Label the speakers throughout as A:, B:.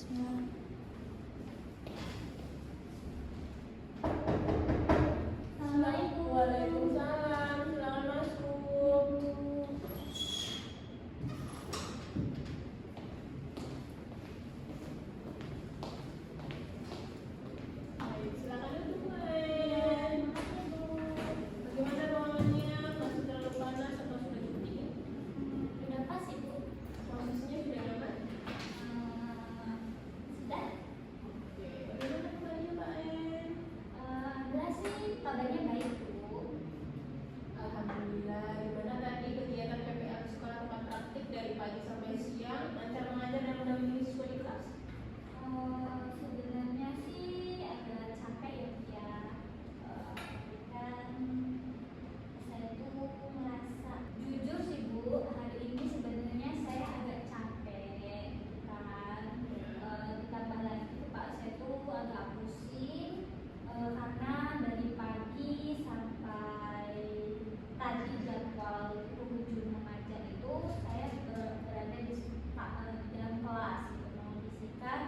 A: Bismillah. Assalamualaikum.
B: Waalaikumsalam. Silakan masuk. Baik, silakan duduk, Len. Bagaimana ruangannya? Masih terlalu panas atau sudah cukup dingin?
A: Sudah pas Ibu.
B: Posisinya sudah nyaman?
A: Sudah.
B: Oke, bagaimana kabarnya, Mbak En?
A: Alhamdulillah sih kabarnya baik Bu.
B: Alhamdulillah. Gimana tadi kegiatan PPL di sekolah tempat praktik dari pagi sampai siang? Lancar mengajar dan mendampingi siswa di kelas?
A: Sebenarnya sih agak capek ya Bu ya. Kan saya tuh merasa jujur sih Bu, hari ini sebenarnya saya agak capek kan. Ditambah lagi tuh Pak, saya tuh agak pusing karena dari pagi sampai tadi jadwal penghujung mengajar itu saya berada di dalam kelas gitu, mengondisikan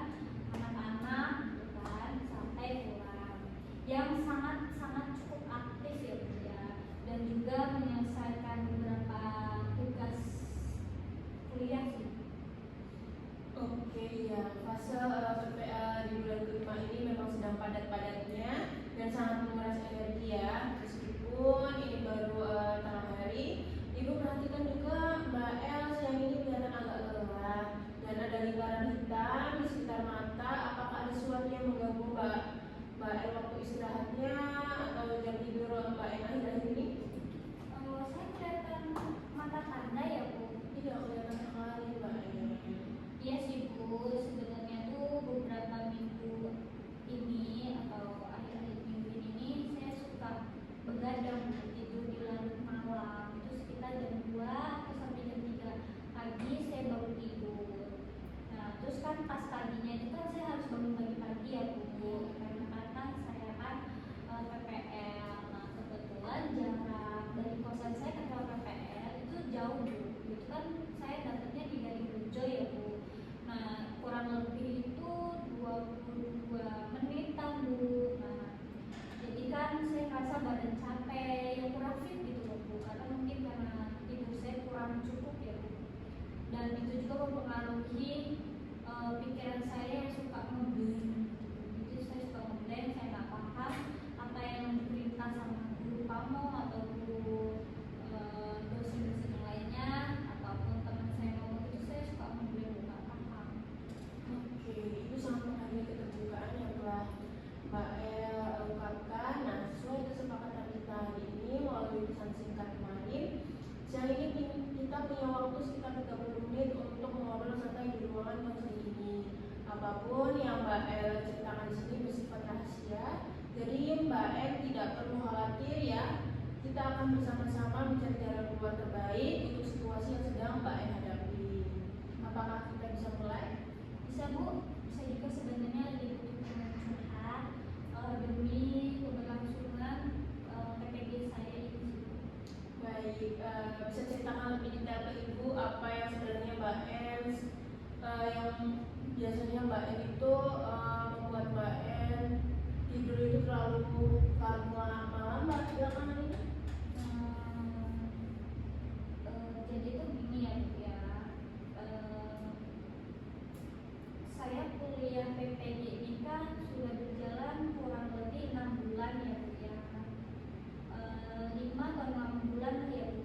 A: anak-anak gitu kan sampai pulang, yang sangat cukup aktif ya Bu ya, dan juga menyelesaikan beberapa tugas kuliah sih.
B: Oke, ya, fase PPL di bulan kelima ini memang sedang padat-padatnya dan sangat menguras energi ya. Meskipun ini baru tengah hari, Ibu perhatikan juga Mbak El siang ini kelihatan agak lelah dan ada lingkaran hitam di sekitar mata. Apakah ada sesuatu yang mengganggu Mbak El waktu istirahatnya atau jam tidur Mbak El akhir-akhir ini?
A: Saya kelihatan mata tanda ya Bu.
B: Tidak kelihatan sekali Mbak El.
A: Iya sih Bu, sebenarnya tuh beberapa minggu ini atau akhir-akhir minggu ini saya suka begadang Bu, tidur di larut malam. Itu sekitar jam 2 atau sampai jam 3 pagi saya baru tidur. Nah, terus kan pas paginya itu kan saya harus bangun pagi-pagi ya Bu, karena saya kan PPL. Nah, kebetulan jarak dari kosan saya ke PPL itu jauh Bu. Itu kan saya dapatnya di dari Rejo ya Bu. Nah, kurang lebih itu 22 menitan Bu. Nah, jadi kan saya merasa badan capek, yang kurang fit gitu loh Bu, karena mungkin karena tidur saya kurang cukup ya Bu. Dan itu juga mempengaruhi pikiran saya yang suka ngeblank. Jadi saya suka ngeblank, saya nggak paham apa yang diperintah sama guru kamu atau guru dosen-dosen yang lainnya ataupun teman saya ngomong itu saya suka ngeblank, nggak paham.
B: Oke, itu sangat menghargai keterbukaan yang telah Mbak El ungkapkan. Nah, sesuai kesepakatan kita hari ini melalui pesan singkat kemarin, siang ini kita punya waktu sekitar 30 menit untuk mengobrol santai di ruangan konseling ini. Apapun yang Mbak El ceritakan di sini bersifat rahasia, jadi Mbak El tidak perlu khawatir ya. Kita akan bersama-sama mencari jalan keluar terbaik untuk situasi yang sedang Mbak El hadapi. Apakah kita bisa mulai?
A: Bisa Bu, saya juga sebenarnya lagi butuh teman curhat demi keberlangsungan PPG saya ini sih Bu.
B: Baik, bisa ceritakan lebih detail ke Ibu apa yang sebenarnya Mbak En yang biasanya Mbak En itu membuat Mbak En tidur itu terlalu malam Mbak belakangan ini?
A: Jadi itu gini ya Bu ya, saya kuliah PPG ini kan sudah berjalan kurang lebih 6 bulan ya Bu ya, 5 atau 6 bulan ya Bu.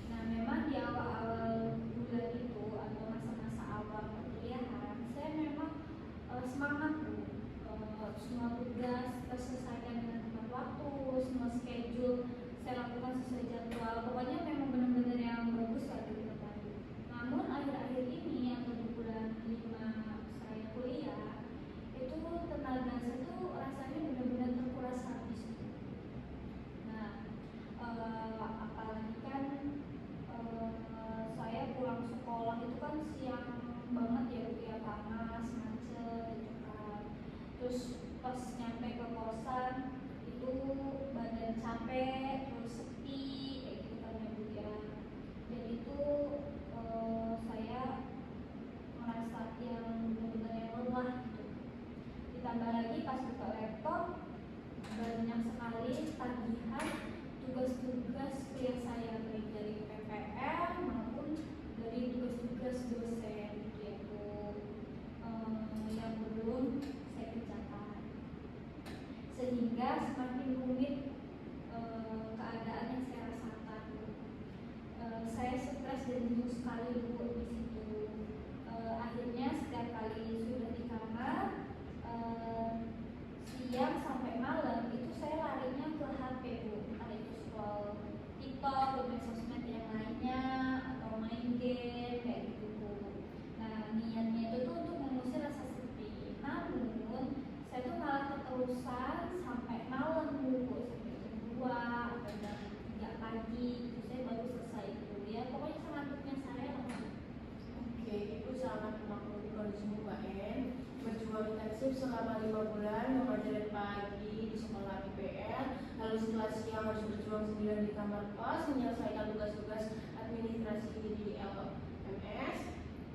A: Nah, memang di awal-awal bulan itu atau masa-masa awal perkuliahan saya memang semangat Bu, semua tugas terselesaikan dengan tepat waktu, semua schedule saya lakukan sesuai jadwal, pokoknya memang benar-benar yang bagus lah gitu kan. Namun akhir-akhir ini atau di bulan 5 saya kuliah itu tenaga saya tuh rasanya benar-benar terkuras habis. Nah, apalagi kan saya pulang sekolah itu kan siang banget ya Bu ya, panas, macet gitu kan. Terus pas nyampe ke kosan itu badan capek, terus sepi kayak gitu kan ya Bu ya. Dan itu saya merasa yang benar-benar yang lelah pas buka laptop banyak sekali tagihan tugas-tugas yang saya beri dari PPL maupun dari tugas-tugas dosen gitu ya Bu, yang belum saya kerjakan, sehingga semakin rumit keadaan yang saya rasakan. Saya stres dan jenuh sekali Bu di situ. Akhirnya setiap kali sudah di kamar, siang sampai malam itu saya larinya ke HP Bu, entah itu scroll TikTok dan sosmed yang lainnya atau main game kayak gitu Bu. Nah niatnya itu tuh untuk mengusir rasa sepi, namun saya tuh malah keterusan sampai malam Bu, sampai jam 2 atau jam 3 pagi itu saya baru selesai itu ya, pokoknya sengantuknya saya lah.
B: Oke, Ibu sangat memaklumi kondisimu Mbak En. Berjuang intensif selama 5 bulan, mengajar dari pagi di sekolah IPL, lalu setelah siang harus berjuang sendirian di kamar kos, menyelesaikan tugas-tugas administrasi di LMS.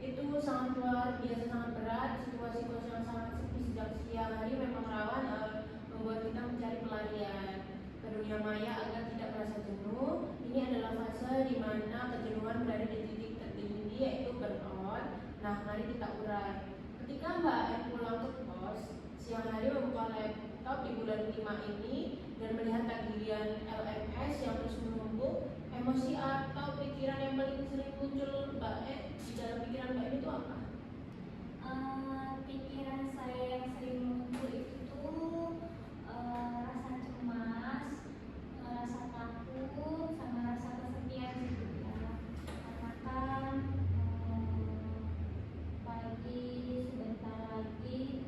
B: Itu sangat luar biasa, sangat berat. Situasi kos yang sangat sepi sejak siang hari memang rawan membuat kita mencari pelarian ke dunia maya agar tidak merasa jenuh. Ini adalah fase di mana kejenuhan berada di titik tertinggi, yaitu burnout. Nah, mari kita urai. Ketika Mbak En pulang ke kos, siang hari membuka laptop di bulan 5 ini dan melihat tagihan LMS yang terus menumpuk, emosi atau pikiran yang paling sering muncul Mbak En di dalam pikiran Mbak En itu apa?
A: Pikiran saya yang sering muncul itu rasa cemas, rasa takut, sama rasa kesepian gitu ya. Karena kan pagi sebentar lagi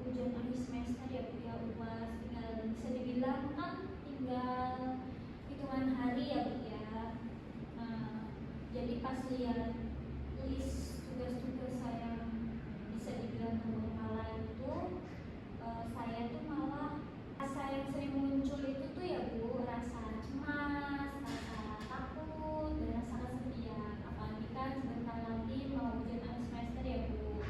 A: ujian akhir semester ya Bu ya, UAS tinggal, bisa dibilang kan tinggal hitungan hari ya Bu ya. Jadi pas lihat list tugas-tugas saya yang bisa dibilang terbengkalai itu, saya tuh malah rasa yang sering muncul itu tuh ya Bu, rasa cemas, rasa takut, dan rasa kesepian. Apalagi kan sebentar lagi mau ujian akhir semester ya Bu,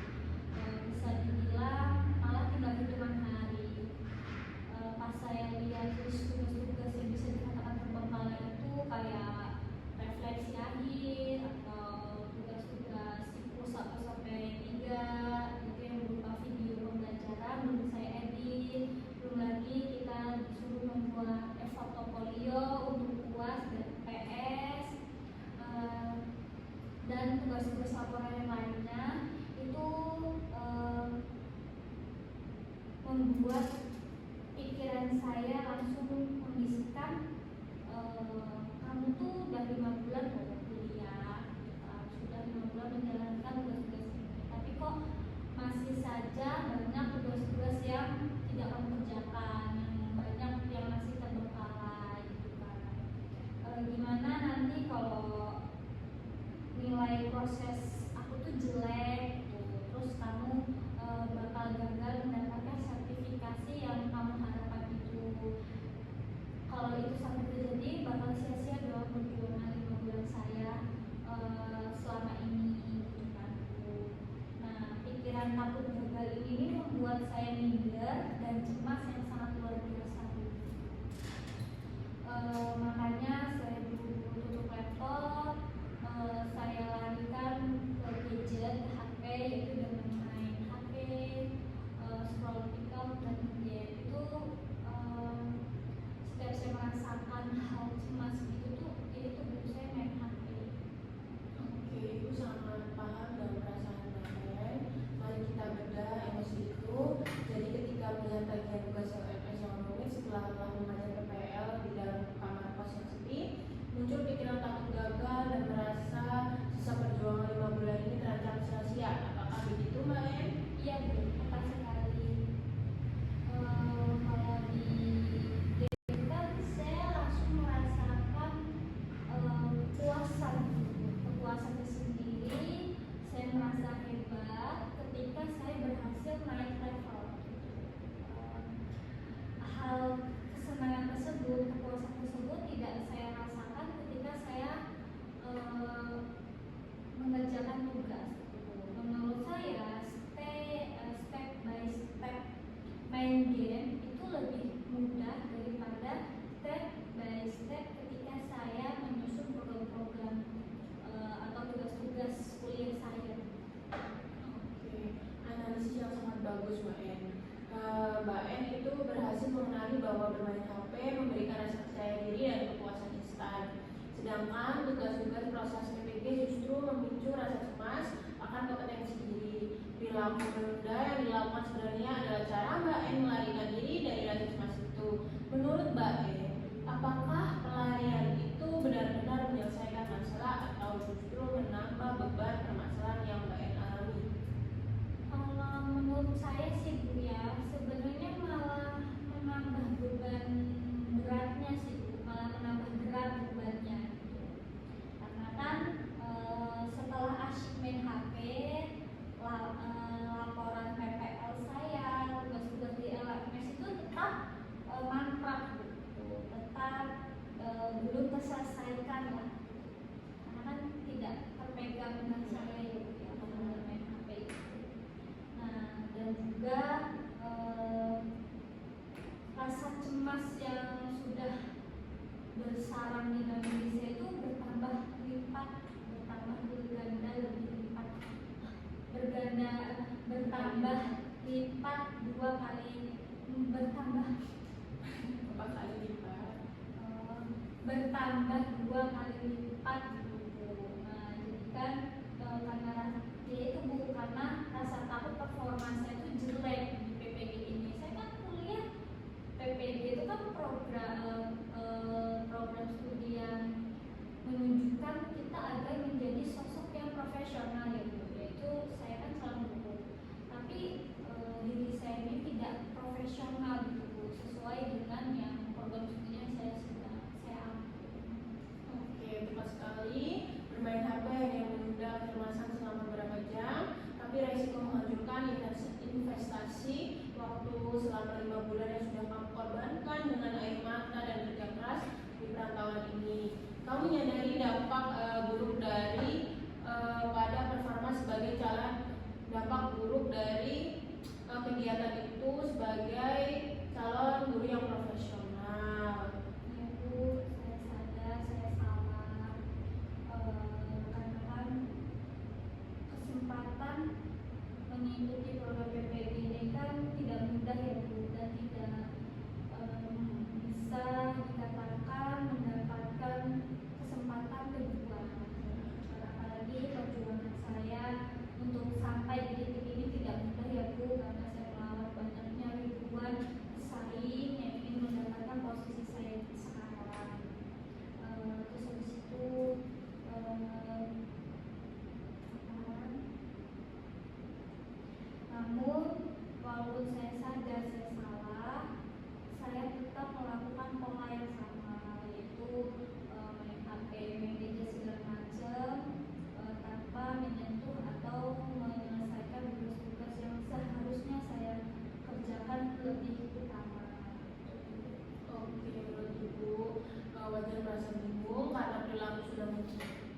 A: bisa dibilang malah tinggal hitungan hari. Pas saya lihat list tugas-tugas yang bisa dikatakan terbengkalai itu kayak refleksi akhir atau tugas-tugas siklus 1-3 itu yang berupa video pembelajaran belum saya edit, belum lagi kita disuruh membuat portofolio untuk UAS dan PS, dan tugas-tugas laporan yang lainnya itu membuat pikiran saya langsung membisikkan, kamu tuh udah 5 bulan mau kuliah, sudah 5 bulan menjalankan tugas-tugas ini, tapi kok masih saja banyak tugas-tugas yang tidak kamu kerjakan, yang banyak yang masih terbengkalai gitu kan. Gimana nanti kalau nilai proses aku tuh jelek tuh, terus kamu bakal gagal mendapatkan sertifikasi yang kamu harapkan itu. Kalau itu sampai terjadi, bakal sia-sia dong perjuangan 5 bulan saya selama ini gitu kan Bu. Nah, pikiran takut gagal ini membuat saya minder dan cemas yang sangat luar biasa Bu. Makanya saya buru-buru tutup laptop, saya larikan ke gadget, ke HP, yaitu dengan main HP, scroll TikTok dan game. Itu setiap saya merasakan hal cemas gitu tuh, itu baru saya main HP.
B: Oke, Ibu sangat paham dan perasaan Mbak En. Mari kita bedah emosi itu. Jadi ketika melihat tagihan tugas LMS yang rumit setelah telah mengajar PPL di dalam kamar kos yang sepi, muncul pikiran takut gagal dan merasa sisa perjuangan 5 bulan ini terancam sia-sia. Apakah begitu Mbak En?
A: Iya Bu, tepat sekali. Kalau di game kan saya langsung merasakan kepuasan tersendiri. Saya merasa hebat ketika saya berhasil naik level. Hal kesenangan tersebut, kepuasan tersebut tidak saya rasakan ketika saya mengerjakan tugas. Menurut saya
B: bagus Mbak En. Mbak En itu berhasil mengenali bahwa bermain HP memberikan rasa percaya diri dan kepuasan instan. Sedangkan tugas-tugas proses PPG justru memicu rasa cemas akan kompetensi diri. Perilaku menunda yang dilakukan sebenarnya adalah cara Mbak En melarikan diri dari rasa cemas itu. Menurut Mbak En, apakah pelarian itu benar-benar menyelesaikan masalah atau justru menambah beban permasalahan yang Mbak En alami?
A: Kalau menurut saya sih Bu ya, sebenarnya malah menambah beban beratnya sih Bu, malah menambah berat bebannya gitu. Karena kan setelah asyik main HP, laporan PPL saya, tugas-tugas di LMS itu tetap mangkrak gitu, tetap belum terselesaikan lah. Karena kan tidak terpegang dengan saya ya Bu ya, kalau main HP itu. Nah, dan juga rasa cemas yang sudah bersarang di dalam diri saya itu bertambah lipat, bertambah berganda lebih lipat, bertambah lipat 2 kali, bertambah
B: Berapa kali lipat?
A: bertambah 2 kali lipat gitu. Nah, jadi kan karena dia itu Bu, karena rasa takut performa saya itu jelek di PPG ini. Saya kan kuliah PPG itu kan program studi yang menunjukkan kita agar menjadi sosok yang profesional ya Bu. Yaitu saya kan seorang guru, tapi diri saya ini tidak profesional gitu Bu, sesuai dengan yang program studi yang saya ambil.
B: Oke, tepat sekali. Bermain HP hanya menunda kecemasan selama beberapa jam, tapi resiko menghancurkan investasi waktu selama 5 bulan yang sudah kamu korbankan dengan air mata dan kerja keras di perantauan ini. Kamu menyadari dampak buruk dari pada performa sebagai dampak buruk dari kegiatan itu sebagai calon guru yang profesional.
A: Ya Bu, saya sadar saya salah. Karena kan kesempatan mengikuti program PPG ini kan tidak mudah ya Bu, dan tidak bisa dikatakan mendapatkan kesempatan kedua. Apalagi perjuangan saya untuk sampai di titik ini tidak mudah ya Bu, karena saya melawan banyaknya ribuan pesaing yang ingin mendapatkan posisi saya sekarang. Terus habis itu namun walaupun saya sadar saya salah, saya tetap melakukan pola yang sama, yaitu main HP, main gadget segala macam, tanpa menyentuh atau menyelesaikan tugas-tugas yang seharusnya saya kerjakan lebih utama.
B: Oke, menurut Ibu wajar merasa bingung karena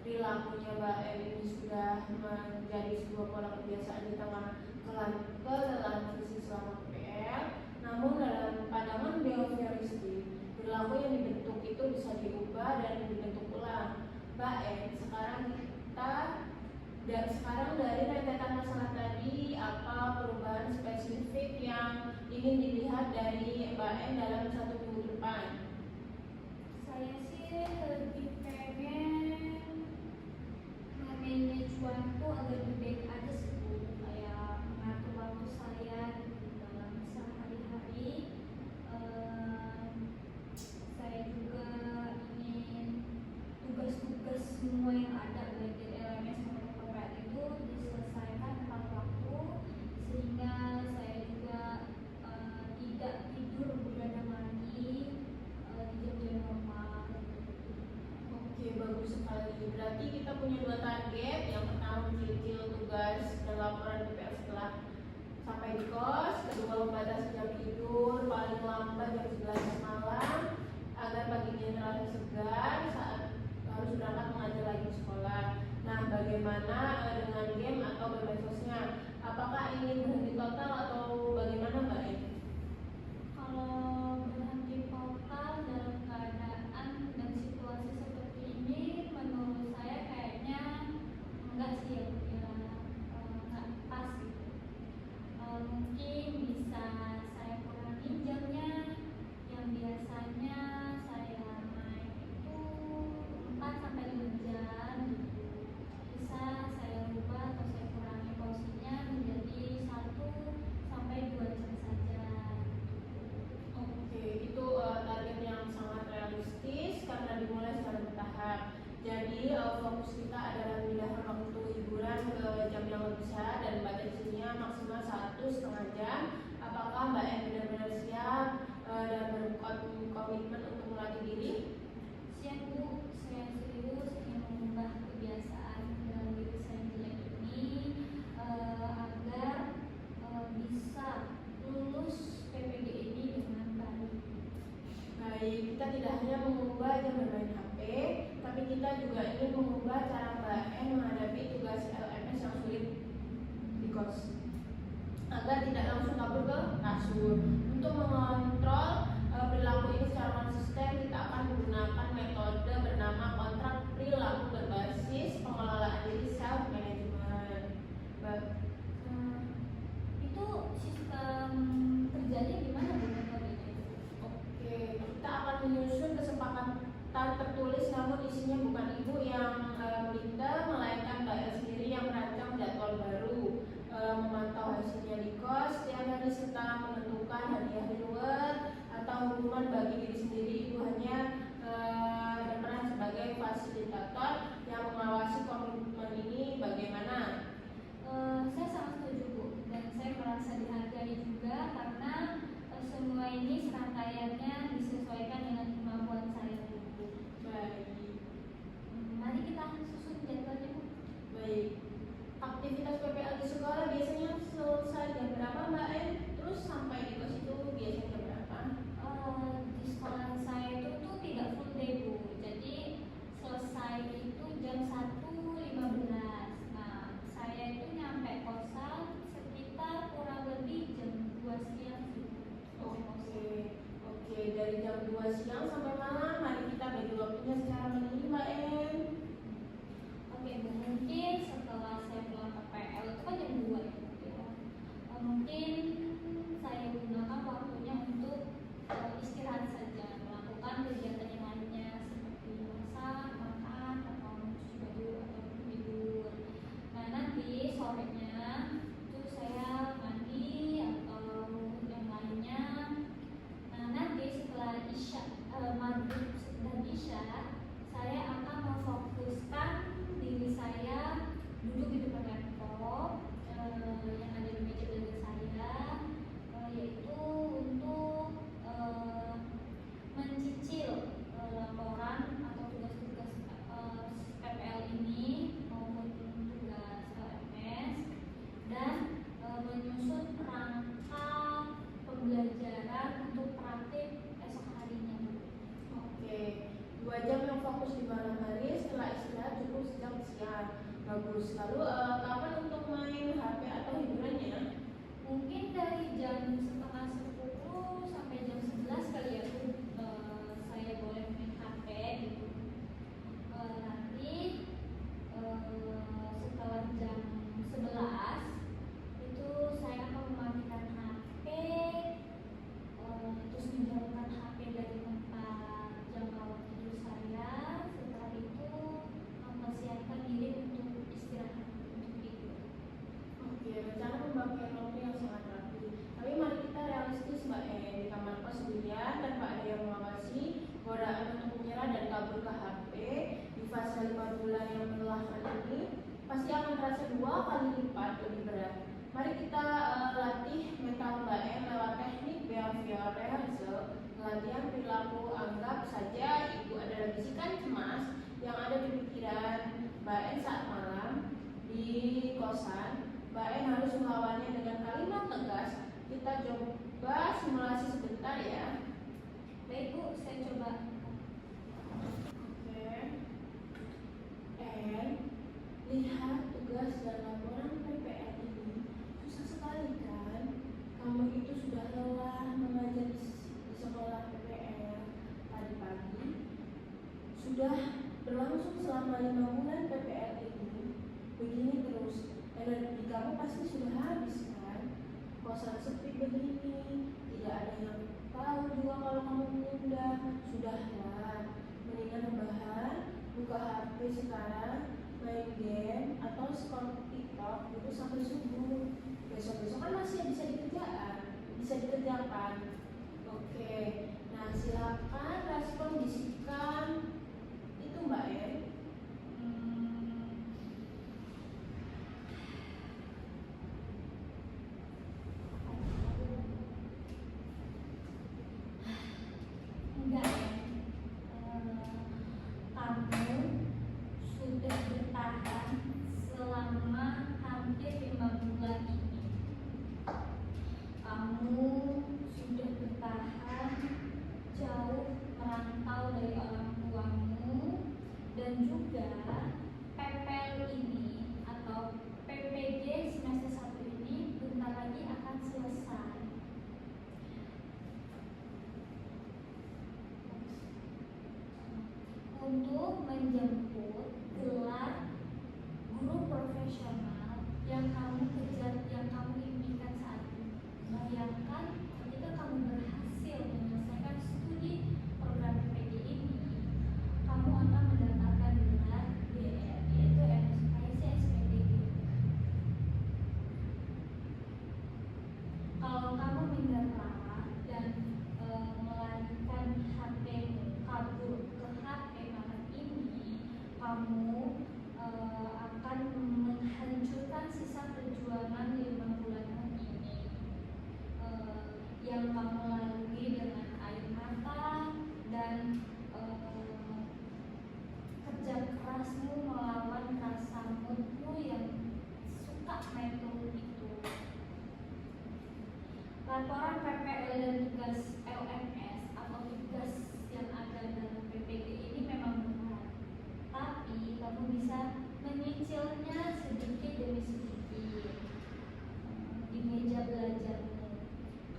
B: perilakunya Mbak En ini sudah menjadi sebuah pola kebiasaan di tengah kelelahan fisik selama PPL. Namun dalam pandangan behavioristik, perilaku yang dibentuk itu bisa diubah dan dibentuk ulang. Mbak En, sekarang dari rentetan masalah tadi, apa perubahan spesifik yang ingin dilihat dari Mbak En dalam 1 minggu ke depan?
A: Saya sih lebih pengen manage waktu agar lebih baik aja sih Bu, kayak mengatur waktu saya gitu dalam sehari-hari. Saya juga ingin tugas-tugas semua yang ada baik dari LMS maupun PPL itu diselesaikan tepat waktu, sehingga saya juga tidak tidur begadang lagi di jam-jam normal.
B: Oke, bagus sekali. Berarti kita punya 2 target. Yang pertama mencicil tugas dan laporan PPL setelah sampai di kos. Kedua, membatasi jam tidur paling lambat jam 11 malam agar paginya terasa segar saat harus berangkat mengajar lagi di sekolah. Nah, bagaimana dengan game atau bermedsosnya? Apakah ingin berhenti total atau bagaimana Mbak En?
A: Kalau berhenti total dalam keadaan dan situasi seperti ini, menurut saya kayaknya enggak sih ya Bu ya. kebiasaan dalam diri saya yang jelek ini agar bisa lulus PPG ini dengan baik.
B: Baik, kita tidak hanya mengubah jam bermain HP, tapi kita juga ingin mengubah cara Mbak N menghadapi tugas LMS yang sulit di kos, agar tidak langsung kabur ke kasur. Untuk mengontrol perilaku ini secara konsisten, kita akan menggunakan metode bernama kontrak perilaku berbasis pengelolaan diri self management.
A: Itu sistem kerjanya gimana Bu metodenya itu?
B: Oke, kita akan menyusun kesepakatan tertulis, namun isinya bukan ibu yang minta, melainkan Mbak El sendiri yang merancang jadwal baru, memantau hasilnya di kos setiap hari, serta menentukan hadiah reward atau hukuman bagi diri sendiri. Ibu hanya berperan sebagai fasilitator yang mengawasi komitmen ini bagaimana.
A: Saya sangat setuju Bu, dan saya merasa dihargai juga karena semua ini serangkaiannya disesuaikan dengan kemampuan saya Bu.
B: Baik.
A: Mari kita susun jadwalnya Bu.
B: Baik. Aktivitas PPL di sekolah biasanya selesai jam berapa Mbak En? Terus sampai di kos itu biasanya jam berapa?
A: Di sekolah saya itu tuh tidak full day Bu, jadi selesai itu jam 1.15. Nah, saya itu nyampe kosan sekitar kurang lebih jam 2 siang sih.
B: Oke, dari jam 2 siang sampai malam, mari kita bagi waktunya secara mandiri Mbak En.
A: Oke Bu, mungkin setelah saya pulang PPL itu kan jam 2 ya Bu, ya. Mungkin saya gunakan waktunya untuk istirahat saja, melakukan kegiatan yang lainnya seperti masak, makan, atau cuci baju atau tidur. Nah, nanti sorenya itu saya mandi atau yang lainnya. Nah, nanti setelah maghrib dan isya, saya akan memfokuskan diri saya duduk di depan laptop yang ada di meja belajar saya, yaitu untuk mencicil laporan atau tugas-tugas PPL ini maupun tugas LMS, dan menyusun rangka pembelajaran untuk praktik esok harinya.
B: Oke, 2 jam yang fokus di malam hari, setelah istirahat cukup sejam siang. Bagus. Lalu kapan untuk main HP atau hiburannya?
A: Mungkin dari jam setengah 10 sampai jam 11 kali ya Bu, saya boleh main HP gitu. Nanti setelah jam 11 itu saya akan mematikan HP, terus menjauhkan HP dari tempat jangkauan tidur saya. Setelah itu mempersiapkan diri untuk istirahat, untuk tidur.
B: Oke, rencana pembagian waktu yang sangat rapi. Tapi mari kita realistis Mbak En. Di kamar kos sendirian tanpa ada yang mengawasi, godaan untuk menyerah dan kabur ke HP di fase 5 bulan yang melelahkan ini pasti akan terasa 2 kali lipat lebih berat. Mari kita latih mental Mbak En lewat teknik behavioral rehearsal, latihan perilaku. Anggap saja ibu adalah bisikan cemas yang ada di pikiran Mbak En saat malam di kosan. Mbak En harus melawannya dengan kalimat tegas. Kita coba simulasi sebentar ya.
A: Baik Bu, saya coba.
B: Oke. En, lihat tugas dan laporan PPL ini susah sekali kan? Kamu itu sudah lelah mengajar di sekolah PPL pagi-pagi. Sudah berlangsung selama 5 bulan PPL ini. Begini terus, energi kamu pasti sudah habis kan? Kosan sepi begini, tidak ada yang tahu juga kalau kamu menunda. Sudahlah, mendingan rebahan, buka HP sekarang, main game atau scroll TikTok itu sampai subuh. Besok-besok kan masih bisa dikerjakan. Oke, nah silakan respon bisikan itu Mbak En.
A: Enggak ya, kamu sudah bertahun laporan PPL dan tugas LMS atau tugas yang ada dalam PPG ini memang berat, tapi kamu bisa menyicilnya sedikit demi sedikit di meja belajarmu,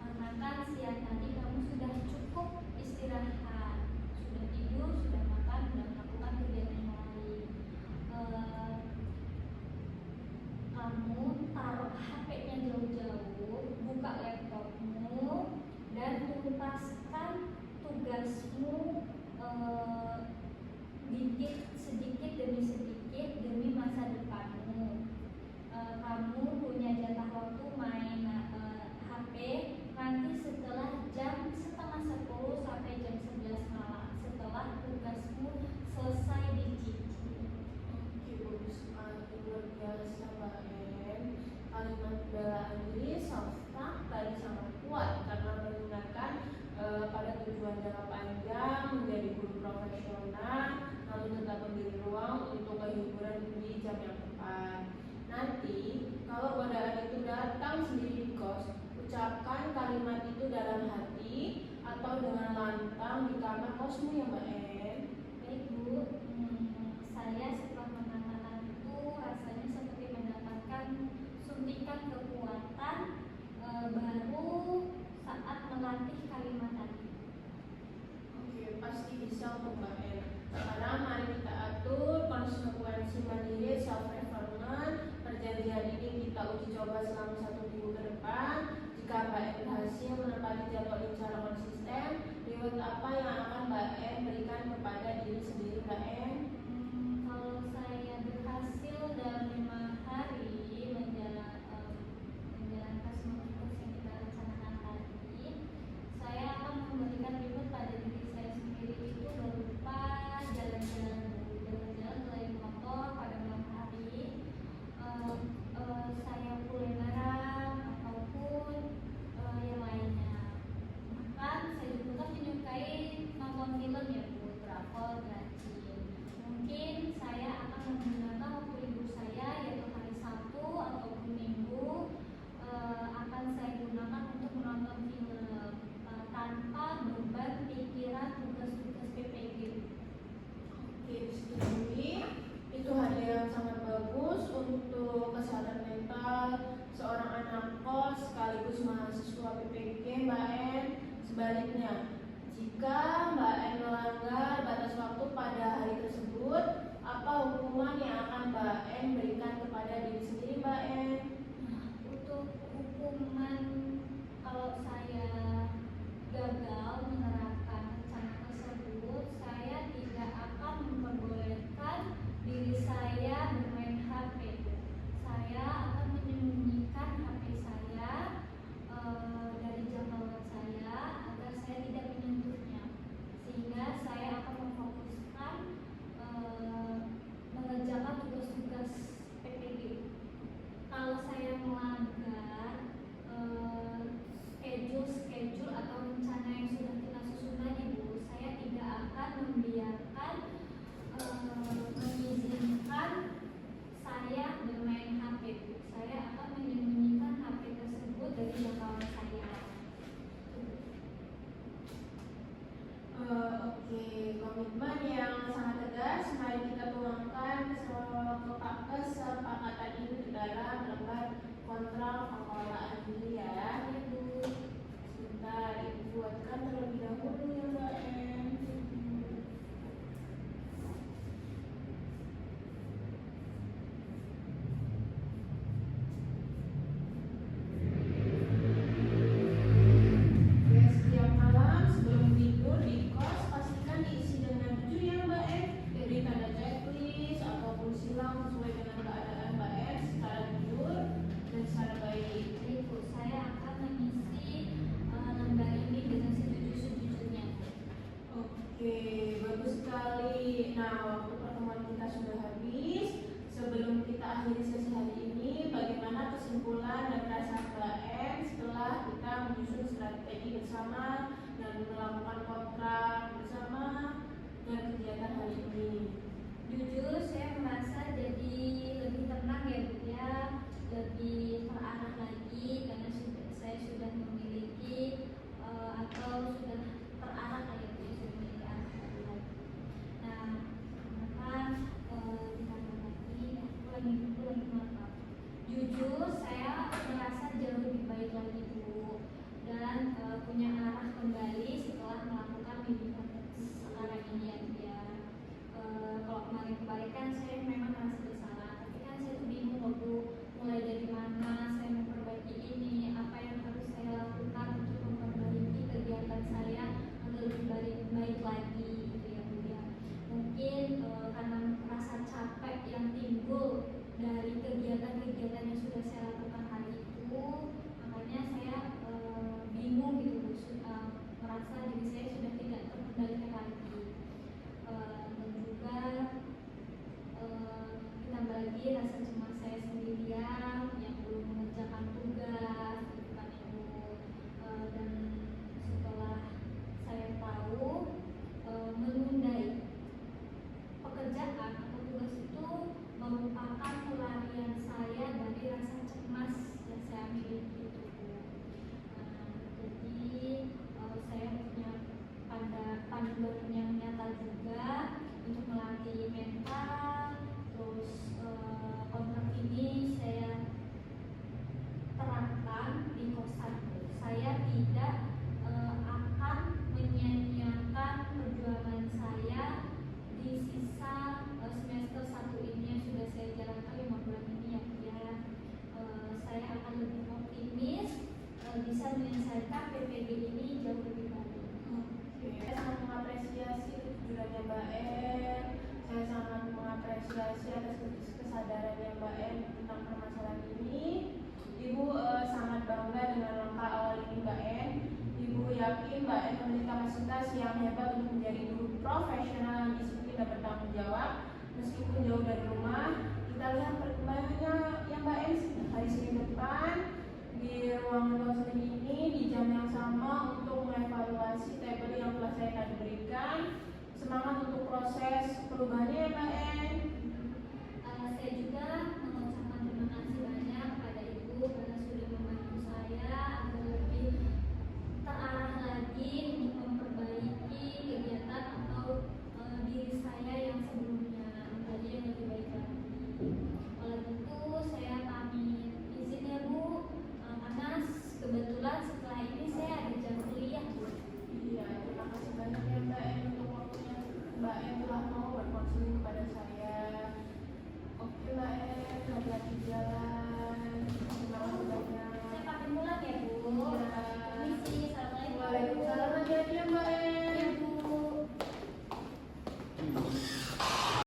A: karena kan siang tadi kamu sudah cukup istirahat, sudah tidur, sudah makan, sudah melakukan kegiatan yang lain. Kamu taruh HP-nya jauh-jauh, buka laptopmu, dan tuntaskan tugasmu sedikit demi sedikit demi masa depanmu. Kamu punya jatah waktu main HP nanti setelah jam setengah 10 sampai jam 11 malam, setelah tugasmu selesai dicicil.
B: Oke, bagus sekali, luar biasa Mbak En. Kalimat pembelaan diri self-talk tadi sangat kuat karena mengingatkan pada tujuan jangka panjang menjadi guru profesional, namun tetap memberi ruang untuk kehiburan di jam yang tepat. Nanti kalau godaan itu datang sendiri di kos, ucapkan kalimat itu dalam hati atau dengan lantang di kamar kosmu ya Mbak En.
A: Baik Bu, saya setelah mengatakan itu rasanya seperti mendapatkan suntikan kekuatan baru saat melatih kalimat tadi.
B: Oke, pasti bisa untuk Mbak En. Sekarang mari kita atur konsekuensi mandiri self-reforman. Perjanjian ini kita uji coba selama 1 minggu ke depan. Jika Mbak En berhasil menepati jadwal ini secara konsisten, reward apa yang akan Mbak En berikan kepada diri sendiri Mbak En?
A: Kalau saya berhasil dalam 5 hari menjalankan semua tugas yang kita rencanakan tadi, saya akan memberikan reward pada diri saya sendiri itu berupa jalan-jalan selain motor pada malam hari, saya kulineran ataupun yang lainnya. Bahkan saya juga menyukai nonton film ya Bu, drakor, rajin. Mungkin saya akan menggunakan waktu libur saya yaitu hari Sabtu ataupun Minggu, akan saya gunakan untuk menonton film tanpa beban pikiran tugas-tugas PPG.
B: Oke, disetujui. Itu hadiah yang sangat bagus untuk kesehatan mental seorang anak kos sekaligus mahasiswa PPG Mbak En. Sebaliknya, jika Mbak En melanggar batas waktu pada hari tersebut, apa hukuman yang akan Mbak En berikan kepada diri sendiri Mbak En?
A: Untuk hukuman, kalau saya gagal menerapkan rencana tersebut, saya tidak akan memperbolehkan diri saya bermain HP. Saya akan menyembunyikan HP saya dari jangkauan saya agar saya tidak menyentuhnya, sehingga saya akan memfokuskan mengerjakan tugas-tugas PPG. Kalau saya melanggar schedule atau rencana yang sudah kita susun tadi Bu, saya tidak akan membiarkan mengizinkan saya bermain HP Bu. Saya akan menyembunyikan HP tersebut dari jangkauan saya.
B: Oke, komitmen yang sangat tegas. Mari kita tuangkan kesepakatan ini ke dalam lembar kontrak pengelolaan diri ya.
A: Bu,
B: Sebentar, Ibu buatkan terlebih dahulu ya Mbak En. Ya, setiap malam sebelum tidur di kos pastikan diisi dengan jujur ya Mbak En. Beri tanda checklist ataupun silang sesuai dengan keadaan Mbak En secara jujur dan secara baik.
A: Bu, saya akan mengisi lembar ini dengan sejujur-sejujurnya.
B: Oke, bagus sekali. Nah, waktu pertemuan kita sudah habis. Sebelum kita akhiri sesi hari ini, bagaimana kesimpulan dan rasa Mbak En setelah kita menyusun strategi bersama dan melakukan kontrak bersama dan kegiatan hari ini?
A: Jujur saya merasa jadi lebih tenang ya Bu ya, lebih terarah lagi karena saya sudah memiliki bisa menyelesaikan PPG ini jauh lebih baik.
B: Saya sangat mengapresiasi kejujurannya Mbak En. Saya sangat mengapresiasi atas kesadarannya Mbak En tentang permasalahan ini. Ibu sangat bangga dengan langkah awal ini Mbak En. Ibu yakin Mbak En memiliki kapasitas yang hebat untuk menjadi guru profesional yang disiplin dan bertanggung jawab. Meskipun jauh dari rumah, kita lihat perkembangannya yang Mbak En hari Senin depan di ruangan konseling ini di jam yang sama untuk mengevaluasi tabel yang telah saya tadi berikan. Semangat untuk proses perubahannya ya Mbak En.
A: Saya juga mengucapkan terima kasih banyak kepada Ibu karena sudah membantu saya agar lebih terarah lagi untuk memperbaiki kegiatan atau diri saya yang sebelumnya menjadi yang lebih baik lagi. Kalau gitu saya pamit izin ya Bu, karena kebetulan setelah ini saya ada jam kuliah Bu.
B: Iya, terima kasih banyak ya Mbak En untuk waktunya Mbak En telah mau berkonseling kepada saya. Oke Mbak En, hati-hati di jalan. Terima kasih banyak.
A: Saya pamit pulang ya Bu.
B: Iya.
A: Permisi, assalamualaikum.
B: Waalaikumsalam, hati-hati ya Mbak En.